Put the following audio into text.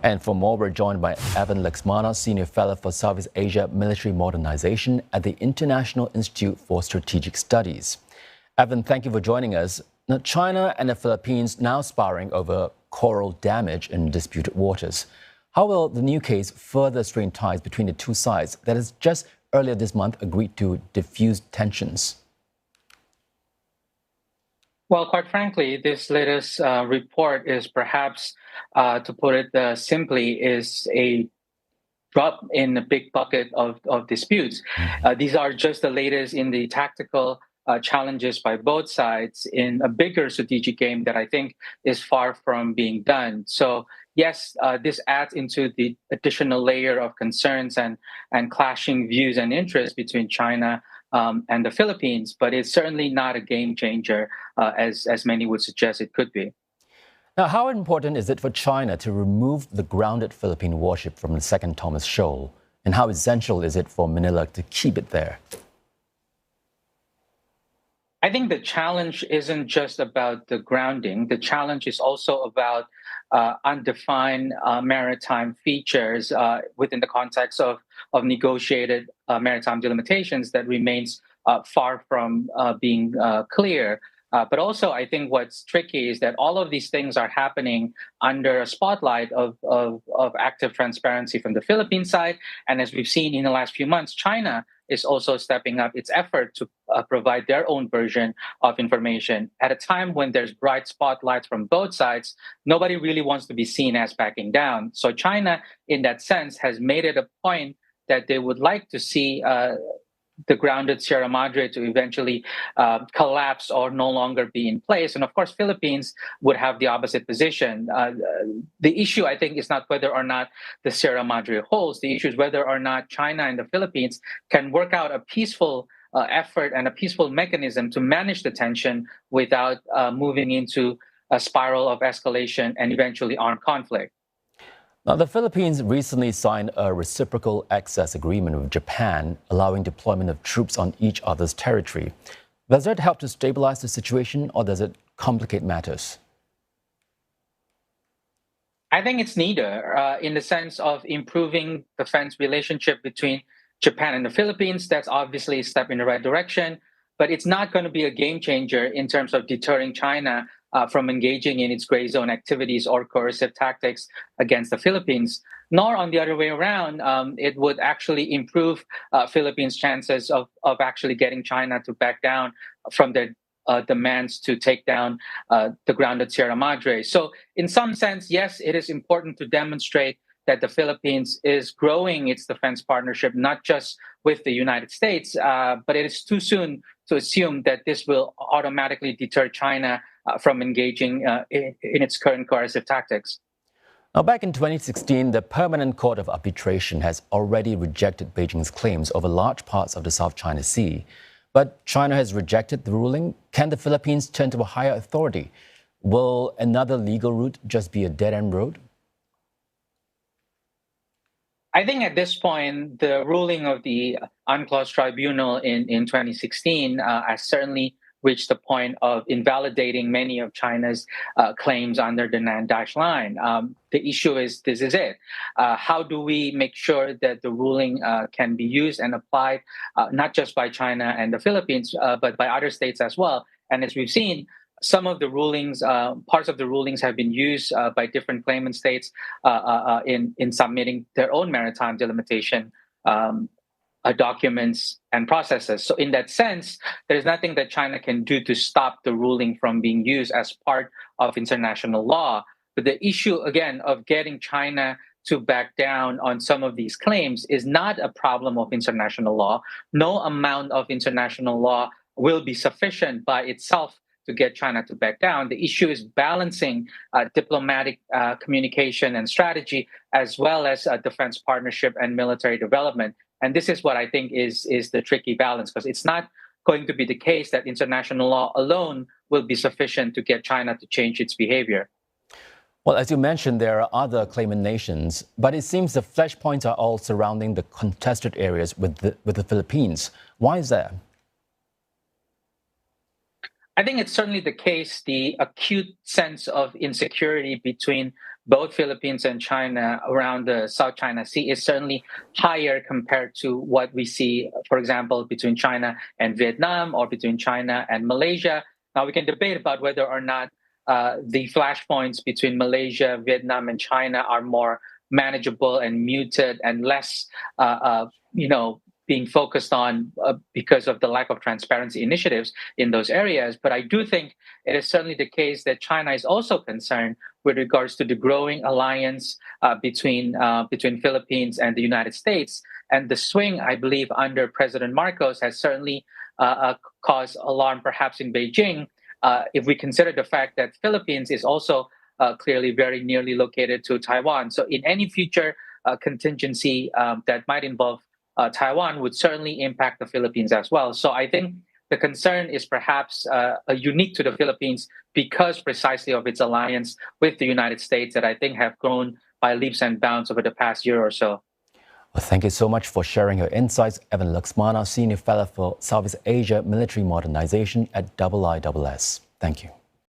And for more, we're joined by Evan Laksmana, Senior Fellow for Southeast Asia Military Modernization at the International Institute for Strategic Studies. Evan, thank you for joining us. Now, China and the Philippines now sparring over coral damage in disputed waters. How will the new case further strain ties between the two sides that has just earlier this month agreed to diffuse tensions? Well, quite frankly, this latest report is perhaps, to put it simply, is a drop in a big bucket of disputes. These are just the latest in the tactical challenges by both sides in a bigger strategic game that I think is far from being done. So, yes, this adds into the additional layer of concerns and clashing views and interests between China and the Philippines, but it's certainly not a game changer as many would suggest it could be. Now, how important is it for China to remove the grounded Philippine warship from the Second Thomas Shoal? And how essential is it for Manila to keep it there? I think the challenge isn't just about the grounding. The challenge is also about undefined maritime features within the context of negotiated maritime delimitations that remains far from being clear. But also, I think what's tricky is that all of these things are happening under a spotlight of active transparency from the Philippine side. And as we've seen in the last few months, China is also stepping up its effort to provide their own version of information. At a time when there's bright spotlights from both sides, nobody really wants to be seen as backing down. So China, in that sense, has made it a point that they would like to see the grounded Sierra Madre to eventually collapse or no longer be in place. And of course, Philippines would have the opposite position. The issue, I think, is not whether or not the Sierra Madre holds. The issue is whether or not China and the Philippines can work out a peaceful effort and a peaceful mechanism to manage the tension without moving into a spiral of escalation and eventually armed conflict. Now, the Philippines recently signed a reciprocal access agreement with Japan, allowing deployment of troops on each other's territory. Does that help to stabilize the situation, or does it complicate matters? I think it's neither, in the sense of improving defense relationship between Japan and the Philippines. That's obviously a step in the right direction, but it's not going to be a game changer in terms of deterring China from engaging in its gray zone activities or coercive tactics against the Philippines, nor on the other way around. It would actually improve Philippines' chances of actually getting China to back down from their demands to take down the grounded Sierra Madre. So, in some sense, yes, it is important to demonstrate that the Philippines is growing its defense partnership, not just with the United States, but it is too soon to assume that this will automatically deter China from engaging in its current coercive tactics. Now, back in 2016, the Permanent Court of Arbitration has already rejected Beijing's claims over large parts of the South China Sea. But China has rejected the ruling. Can the Philippines turn to a higher authority? Will another legal route just be a dead-end road? I think at this point, the ruling of the UNCLOS tribunal in 2016 has certainly reached the point of invalidating many of China's claims under the Nan-Dash line. The issue is, this is it. How do we make sure that the ruling can be used and applied not just by China and the Philippines, but by other states as well? And as we've seen, some of the rulings, parts of the rulings have been used by different claimant states in submitting their own maritime delimitation documents and processes. So in that sense, there's nothing that China can do to stop the ruling from being used as part of international law. But the issue, again, of getting China to back down on some of these claims is not a problem of international law. No amount of international law will be sufficient by itself to get China to back down. The issue is balancing diplomatic communication and strategy, as well as defense partnership and military development. And this is what I think is the tricky balance, because it's not going to be the case that international law alone will be sufficient to get China to change its behavior. Well, as you mentioned, there are other claimant nations, but it seems the flashpoints are all surrounding the contested areas with the Philippines. Why is that? I think it's certainly the case, the acute sense of insecurity between both Philippines and China around the South China Sea is certainly higher compared to what we see, for example, between China and Vietnam or between China and Malaysia. Now, we can debate about whether or not the flashpoints between Malaysia, Vietnam, and China are more manageable and muted and less, being focused on because of the lack of transparency initiatives in those areas. But I do think it is certainly the case that China is also concerned with regards to the growing alliance between Philippines and the United States. And the swing, I believe, under President Marcos has certainly caused alarm, perhaps in Beijing, if we consider the fact that Philippines is also clearly very nearly located to Taiwan. So in any future contingency that might involve Taiwan would certainly impact the Philippines as well. So I think the concern is perhaps unique to the Philippines because precisely of its alliance with the United States that I think have grown by leaps and bounds over the past year or so. Well, thank you so much for sharing your insights, Evan Laksmana, Senior Fellow for Southeast Asia Military Modernization at IISS. Thank you.